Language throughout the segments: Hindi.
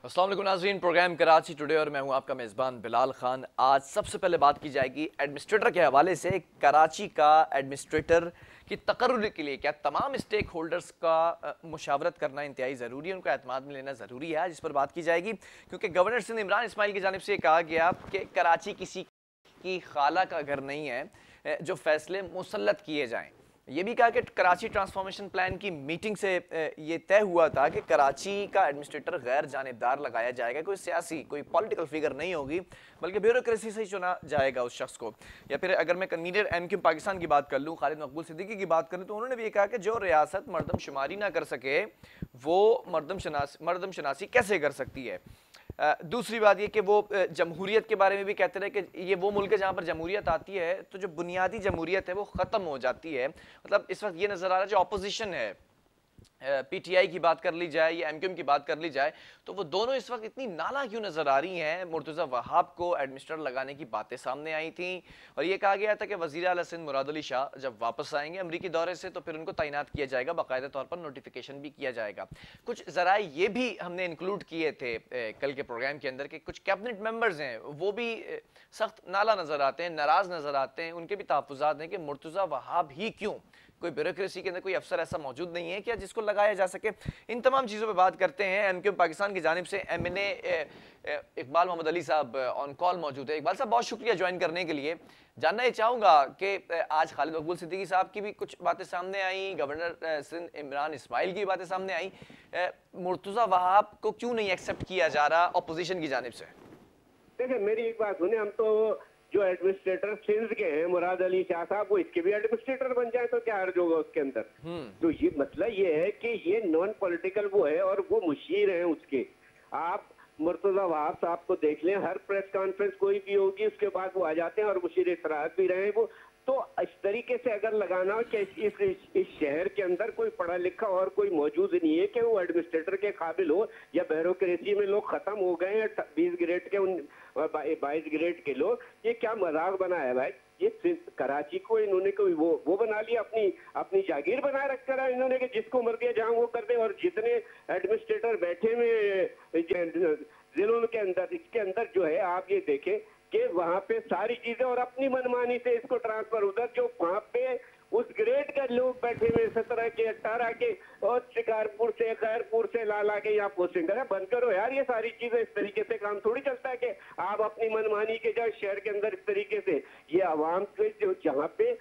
अस्सलाम वालेकुम नाज़रीन, प्रोग्राम कराची टुडे और मैं हूं आपका मेज़बान बिलाल खान। आज सबसे पहले बात की जाएगी एडमिनिस्ट्रेटर के हवाले से। कराची का एडमिनिस्ट्रेटर की तकर्रुर के लिए क्या तमाम स्टेक होल्डर्स का मुशावरत करना इंतहाई ज़रूरी है, उनको एतमाद में लेना ज़रूरी है, जिस पर बात की जाएगी। क्योंकि गवर्नर सिंध इमरान इस्माइल की जानिब से कहा गया कि कराची किसी की खाला का घर नहीं है जो फैसले मुसल्लत किए जाएं। ये भी कहा कि कराची ट्रांसफॉर्मेशन प्लान की मीटिंग से ये तय हुआ था कि कराची का एडमिनिस्ट्रेटर गैर जानिबदार लगाया जाएगा, कोई सियासी कोई पॉलिटिकल फिगर नहीं होगी, बल्कि ब्यूरोक्रेसी से ही चुना जाएगा उस शख्स को। या फिर अगर मैं कन्वीनर एमक्यू पाकिस्तान की बात कर लूँ, खालिद मकबूल सिद्दीकी की बात करूँ, तो उन्होंने भी ये कहा कि जो रियासत मरदमशुमारी ना कर सके वो मरदमशनासी कैसे कर सकती है। दूसरी बात ये कि वो जमहूरियत के बारे में भी कहते रहे कि ये वो मुल्क है जहाँ पर जमहूरियत आती है तो जो बुनियादी जमहूरियत है वो ख़त्म हो जाती है। मतलब इस वक्त ये नज़र आ रहा है जो अपोजिशन है, पीटीआई की बात कर ली जाए या एमक्यूएम की बात कर ली जाए, तो वो दोनों इस वक्त इतनी नाला क्यों नजर आ रही हैं। मुर्तज़ा वहाब को एडमिनिस्ट्रेटर लगाने की बातें सामने आई थी और ये कहा गया था कि वज़ीर आला सिंध मुराद अली शाह जब वापस आएंगे अमरीकी दौरे से तो फिर उनको तैनात किया जाएगा, बाकायदा तौर पर नोटिफिकेशन भी किया जाएगा। कुछ ज़राए ये भी हमने इंक्लूड किए थे कल के प्रोग्राम के अंदर कि कुछ कैबिनेट मेंबर्स हैं वो भी सख्त नाला नजर आते हैं, नाराज नजर आते हैं। उनके भी तहफ़्फ़ुज़ात हैं कि मुर्तज़ा वहाब ही क्यों, कोई ब्यूरोक्रेसी के अंदर कोई अफसर ऐसा मौजूद नहीं है क्या जिसको लगाया जा सके। इन तमाम चीज़ों पे बात करते हैं। एमक्यूएम पाकिस्तान की जानिब से एमएनए इकबाल मोहम्मद अली साहब ऑन कॉल मौजूद है। इकबाल साहब बहुत शुक्रिया ज्वाइन करने के लिए। जानना ये चाहूँगा कि आज खालिद मकबूल सिद्दीकी साहब की भी कुछ बातें सामने आई, गवर्नर सिंध इमरान इस्माइल की भी बातें सामने आई, मुर्तज़ा वहाब को क्यों नहीं एक्सेप्ट किया जा रहा अपोजिशन की जानिब से? देखिए मेरी एक बात सुने, हम तो जो एडमिनिस्ट्रेटर सिंध के हैं मुराद अली शाह साहब, वो इसके भी एडमिनिस्ट्रेटर बन जाए तो क्या हर्ज होगा उसके अंदर। तो ये मतलब ये है कि ये नॉन पॉलिटिकल वो है और वो मुशीर हैं उसके। आप मुर्तजा वहाब साहब को देख लें, हर प्रेस कॉन्फ्रेंस कोई भी होगी उसके बाद वो आ जाते हैं और मुशीर इतराज भी रहे वो। तो इस तरीके से अगर लगाना हो कि इस शहर के अंदर कोई पढ़ा लिखा और कोई मौजूद नहीं है कि वो एडमिनिस्ट्रेटर के काबिल हो, या ब्यूरोक्रेसी में लोग खत्म हो गए हैं 20 ग्रेड के 22 ग्रेड के लोग, ये क्या मजाक बना है भाई। ये कराची को इन्होंने कोई वो बना लिया, अपनी जागीर बनाए रखकर है इन्होंने कि जिसको मर दिया जहां वो कर दे। और जितने एडमिनिस्ट्रेटर बैठे हुए जिलों के अंदर, इसके अंदर जो है आप ये देखें कि वहां पे सारी चीजें और अपनी मनमानी से इसको ट्रांसफर उधर, जो वहां पे उस ग्रेड के लोग बैठे हुए 17 के 18 के और शिकारपुर से खैरपुर से ला के यहाँ पोस्टिंग करें। बंद करो यार ये सारी चीजें, इस तरीके से काम थोड़ी चलता है कि आप अपनी मनमानी के जाए शहर के अंदर इस तरीके से। ये आवाम के जो जहाँ पे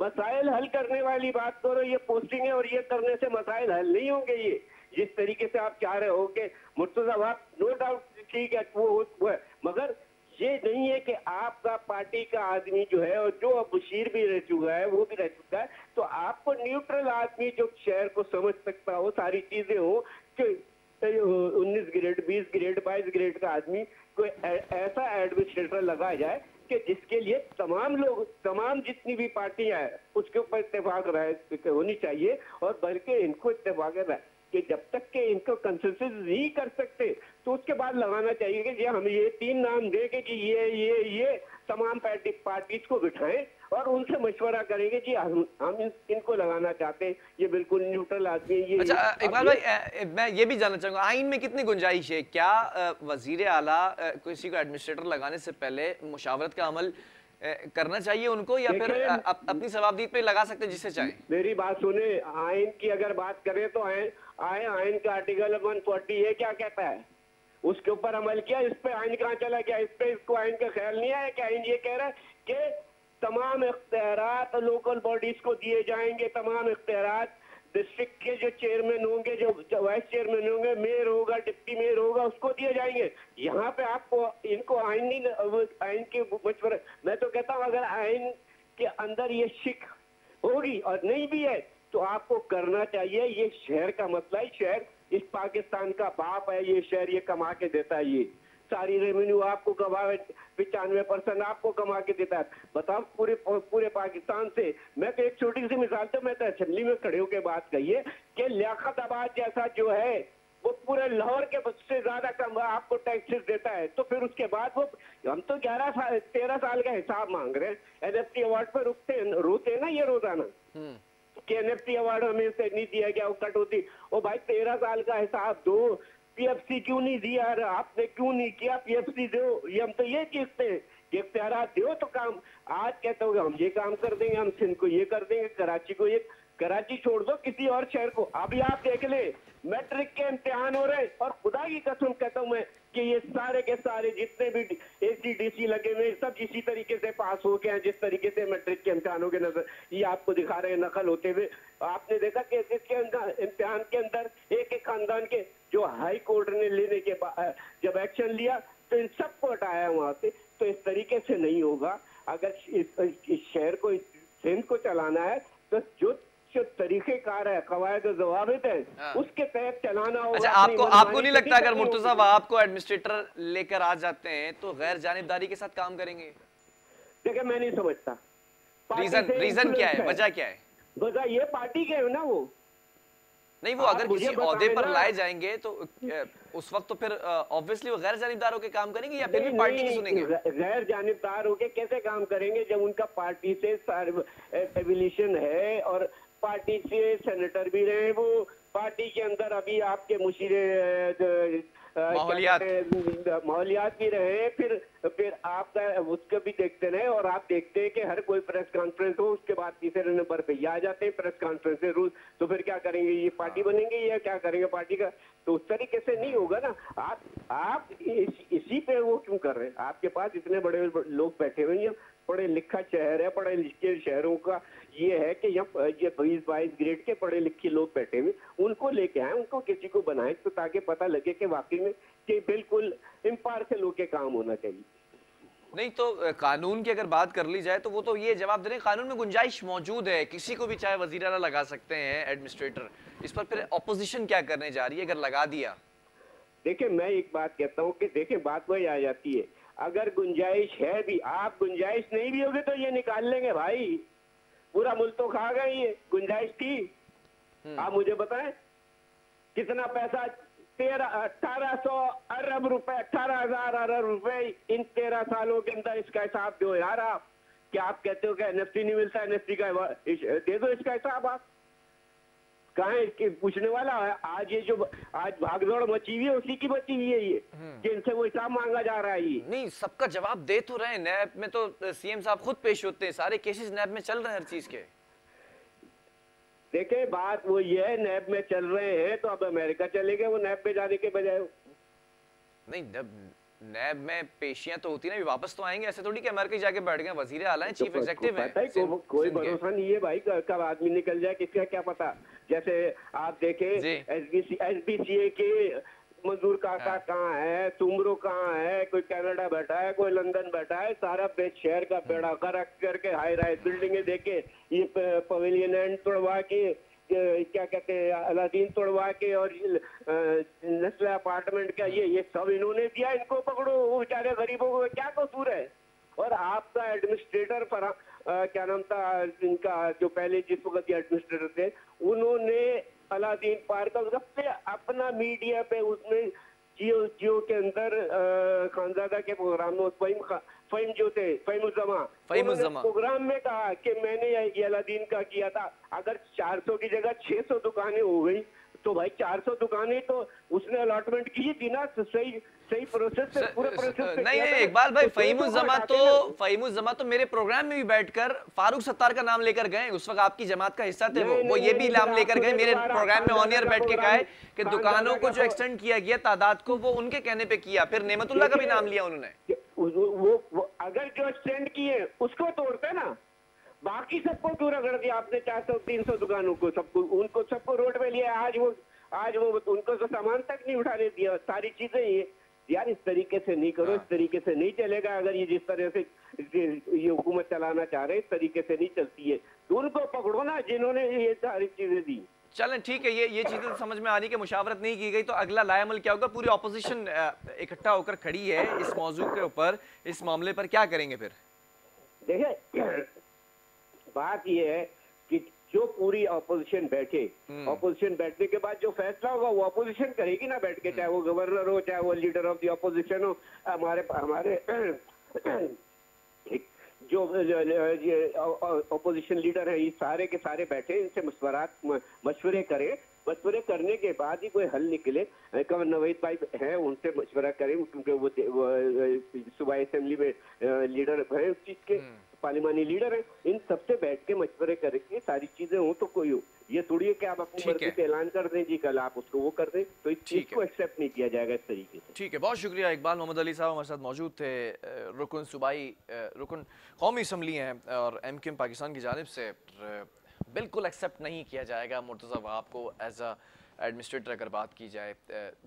मसाइल हल करने वाली बात करो, ये पोस्टिंग है और ये करने से मसाइल हल नहीं होंगे। ये जिस तरीके से आप चाह रहे हो कि मुर्तजा वहाब, नो डाउट ठीक है वो है, मगर ये नहीं है कि आपका पार्टी का आदमी जो है और जो अब मुशीर भी रह चुका है वो भी रह चुका है, तो आपको न्यूट्रल आदमी जो शहर को समझ सकता हो, सारी चीजें हो, कि 19 ग्रेड 20 ग्रेड 22 ग्रेड का आदमी कोई ऐसा एडमिनिस्ट्रेटर लगाया जाए कि जिसके लिए तमाम लोग, तमाम जितनी भी पार्टियां हैं उसके ऊपर इत्तेफाक होनी चाहिए। और बल्कि इनको इत्तेफाक है कि जब तक के इनको कंसेंसस नहीं कर सकते तो उसके बाद लगाना चाहिए कि हम ये 3 नाम देंगे कि ये तमाम पार्टीज को बिठाएं और उनसे मशवरा करेंगे जी हम इनको लगाना चाहते हैं, ये बिल्कुल न्यूट्रल आदमी है। अच्छा इकबाल भाई, मैं ये भी जानना चाहूंगा आइन में कितनी गुंजाइश है, क्या वजीर आला किसी को एडमिनिस्ट्रेटर लगाने से पहले मुशावरत का अमल करना चाहिए उनको, या फिर अपनी सवाबदीद पे लगा सकते जिससे चाहे? मेरी बात सुने, आइन की अगर बात करें तो आइन का आर्टिकल 140 है, क्या कहता है उसके ऊपर अमल किया, इस पे आइन कहाँ चला गया, इस पे इसको आइन का ख्याल नहीं आया कि आइन ये कह रहा है कि तमाम इख्तियारात लोकल बॉडीज को दिए जाएंगे, तमाम इख्तियारात डिस्ट्रिक्ट के जो चेयरमैन होंगे, जो वाइस चेयरमैन होंगे, मेयर होगा, डिप्टी मेयर होगा, उसको दिए जाएंगे। यहाँ पे आपको इनको आइन नहीं, आइन के मशवरे, मैं तो कहता हूँ अगर आइन के अंदर ये शिक होगी और नहीं भी है तो आपको करना चाहिए। ये शहर का मसला है, शहर इस पाकिस्तान का बाप है, ये शहर ये कमा के देता है, ये सारी रेवेन्यू आपको 95% आपको कमा के देता है। बताओ पूरे पाकिस्तान से। मैं तो एक छोटी सी मिसाल, तो मैं तो असेंबली में खड़े होकर बात कही है कि लियाकताबाद जैसा जो है वो पूरे लाहौर के से ज्यादा कम आपको टैक्सेस देता है, तो फिर उसके बाद वो हम तो 13 साल का हिसाब मांग रहे हैं। एनएफटी अवार्ड पर रोते ना ये रोजाना कि एनएफटी अवार्ड हमें से नहीं दिया गया, वो कट होती। ओ भाई 13 साल का हिसाब दो, पीएफसी क्यों नहीं दिया, आपने क्यों नहीं किया, पीएफसी दो, ये हम तो ये चीखते हैं कि इख्तियारात दो तो काम। आज कहते हो हम ये काम कर देंगे, हम सिंध को ये कर देंगे, कराची को ये, कराची छोड़ दो किसी और शहर को। अभी आप देख ले मैट्रिक के इम्तिहान हो रहे, और खुदा की कसम कहता हूं मैं कि ये सारे के सारे जितने भी एसीडीसी लगे हुए सब इसी तरीके से पास हो गए हैं जिस तरीके से मैट्रिक के इम्तिहानों के नजर ये आपको दिखा रहे हैं नकल होते हुए। आपने देखा कि इसके अंदर इम्तिहान के अंदर एक एक खानदान के जो हाई कोर्ट ने लेने के बाद जब एक्शन लिया तो इन सबको हटाया वहां से। तो इस तरीके से नहीं होगा। अगर इस शहर को, इस सिंध को चलाना है तो जो तरीकेकार है, कवायद ज़वाबित है, उसके तहत चलाना होगा। अच्छा, आपको नहीं लगता अगर मुर्तजा आपको एडमिनिस्ट्रेटर लेकर आ जाते हैं तो गैर जानिबदारी के साथ काम करेंगे? देखिए मैं नहीं समझता। रीजन क्या है, वजह क्या है? वजह ये पार्टी के है ना, वो नहीं, वो अगर किसी ओहदे पर लाए जाएंगे तो उस वक्त तो फिर ऑब्वियसली वो गैर जानिबदार होकर काम करेंगे या फिर भी पार्टी की सुनेंगे? गैर जानिबदार होकर कैसे काम करेंगे जब उनका पार्टी से एफिलिएशन है और पार्टी से सेनेटर भी रहे, वो पार्टी के अंदर अभी आपके मुशीरे माहौलियात भी रहे, फिर आपका उसको भी देखते रहे। और आप देखते हैं कि हर कोई प्रेस कॉन्फ्रेंस हो उसके बाद तीसरे नंबर पे ये आ जाते हैं प्रेस कॉन्फ्रेंस से रूल। तो फिर क्या करेंगे, ये पार्टी बनेंगे या क्या करेंगे पार्टी का? तो उस तरीके से नहीं होगा ना। आप इसी पे वो क्यों कर रहे हैं? आपके पास इतने बड़े लोग बैठे हुए हैं, पढ़े लिखा शहर है, पढ़े लिखे शहरों का ये है कि ये 20-22 ग्रेड के पढ़े लिखे लोग बैठे हुए, उनको लेके आए, उनको किसी को बनाए तो ताकि पता लगे कि वाकई में कि बिल्कुल इम्पार्शियल होके काम होना चाहिए। नहीं तो कानून की अगर बात कर ली जाए तो वो तो ये जवाब दे रहे हैं कानून में गुंजाइश मौजूद है, किसी को भी चाहे वजीर आला लगा सकते हैं एडमिनिस्ट्रेटर। इस पर फिर ऑपोजिशन क्या करने जा रही है अगर लगा दिया? देखिए मैं एक बात कहता हूँ कि देखिए बात वही आ जाती है, अगर गुंजाइश है भी, आप गुंजाइश नहीं भी होगी तो ये निकाल लेंगे भाई, पूरा मुल्क तो खा गए। ये गुंजाइश थी, आप मुझे बताएं कितना पैसा? 1800 अरब रुपए, 18,000 अरब रुपए इन 13 सालों के अंदर। इसका हिसाब दो यार आप। क्या आप कहते हो कि एनएफटी नहीं मिलता? एनएफटी का दे दो इसका हिसाब। आप कहाँ है पूछने वाला है? आज ये जो आज भागदौड़ मची हुई है उसी की बची हुई है ये, जिनसे वो हिसाब मांगा जा रहा है। ये नहीं, सबका जवाब दे तो रहे हैं। नैब में तो सीएम साहब खुद पेश होते हैं, सारे केसेस नैब में चल रहे हैं हर चीज के। देखे बात वो ये है, नैब में चल रहे हैं तो अब अमेरिका चले गए वो नैब में जाने के बजाय। नहीं, नैब में पेशियां तो होती ना, वापस तो आएंगे। ऐसे थोड़ी कि अमेरिका जाके बैठ गए, वजीर आला है, चीफ एग्जीक्यूटिव है। कोई भरोसा नहीं है भाई, कब आदमी निकल जाए किसका क्या पता। जैसे आप देखे एसबीसीए के मजदूर काका कहाँ है, तुमरो कहाँ है, कोई कनाडा बैठा है, कोई लंदन बैठा है, सारा शहर का बेड़ा गर्क करके हाई राइज बिल्डिंगें देके, ये पवेलियन एंड तोड़वा के, क्या कहते हैं अलादीन तोड़वा के, और नस्ल अपार्टमेंट का ये सब इन्होंने दिया। इनको पकड़ो, वो बेचारे गरीबों को क्या कसूर है? और आपका एडमिनिस्ट्रेटर पर क्या नाम था इनका, जो पहले जिस वक्त एडमिनिस्ट्रेटर थे, उन्होंने अलादीन पार्क का अपना मीडिया पे उसमें जियो के अंदर खानजादा के प्रोग्राम में फहीम जो थे फहीमुज़्ज़मा प्रोग्राम में कहा कि मैंने ये अलादीन का किया था। अगर 400 की जगह 600 दुकानें हो गई तो भाई 400 दुकानें तो उसने अलॉटमेंट की थी ना, सही प्रोसेस से, पूरे प्रोसेस से। नहीं इकबाल भाई, फहीमुज़्ज़मा तो मेरे प्रोग्राम में भी बैठकर फारूक सत्तार का नाम लेकर गए। उस वक्त आपकी जमात का हिस्सा थे वो ये भी नाम लेकर गए मेरे प्रोग्राम में, ऑन एयर बैठ के कहा कि दुकानों को जो एक्सटेंड किया गया तादाद को, वो उनके कहने पे किया। फिर नेमतुल्लाह का भी नाम लिया उन्होंने। वो अगर जो एक्सटेंड किए उसको तोड़ते ना, बाकी सबको क्यों रगड़ दिया आपने? 400-300 दुकानों को, सबको रोड पे लिया। आज वो उनको तो सामान तक नहीं उठाने दिया। सारी चीजें ये यार इस तरीके से नहीं करो, इस तरीके से नहीं चलेगा। अगर ये जिस तरह से ये हुकूमत चलाना चाह रहे हैं, इस तरीके से नहीं चलती है। तो उनको पकड़ो ना जिन्होंने ये सारी चीजें दी। चलें ठीक है, ये चीजें तो समझ में आ रही कि मुशावरत नहीं की गई, तो अगला लाएमल क्या होगा? पूरी ऑपोजिशन इकट्ठा होकर खड़ी है इस मौजू के ऊपर, इस मामले पर क्या करेंगे फिर? देखिए बात ये है कि जो पूरी ऑपोजिशन बैठे, ऑपोजिशन बैठने के बाद जो फैसला होगा वो ऑपोजिशन करेगी ना बैठ के, चाहे वो गवर्नर हो, चाहे वो लीडर ऑफ द ऑपोजिशन हो। हमारे जो ऑपोजिशन लीडर है ये सारे के सारे बैठे, इनसे मशवरे करें मशवरे करने के बाद ही कोई हल निकले। कमर नवहीद भाई हैं, उनसे मशवरा करें क्योंकि वो सूबाई असेंबली में लीडर हैं उस चीज के, पार्लिमानी लीडर हैं। इन सबसे बैठ के मशवरे करके सारी चीजें हो तो कोई हो, ये थोड़ी है कि आप अपनी मर्जी से ऐलान कर दें जी कल आप उसको वो कर दें, तो इस चीज को एक्सेप्ट नहीं किया जाएगा इस तरीके से। ठीक है, बहुत शुक्रिया इकबाल मोहम्मद अली साहब हमारे साथ मौजूद थे, रुकन सूबाई रुकन कौमी असम्बली हैं और MQM पाकिस्तान की जानिब से। बिल्कुल एक्सेप्ट नहीं किया जाएगा मुर्तज़ा वहाब को एज अ एडमिनिस्ट्रेटर अगर बात की जाए।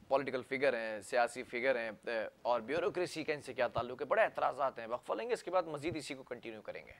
पॉलिटिकल फिगर हैं, सियासी फिगर हैं और ब्यूरोक्रेसी का इनसे क्या ताल्लुक है, बड़े एतराज़ात हैं। वक्फा लेंगे, इसके बाद मज़ीद इसी को कंटिन्यू करेंगे।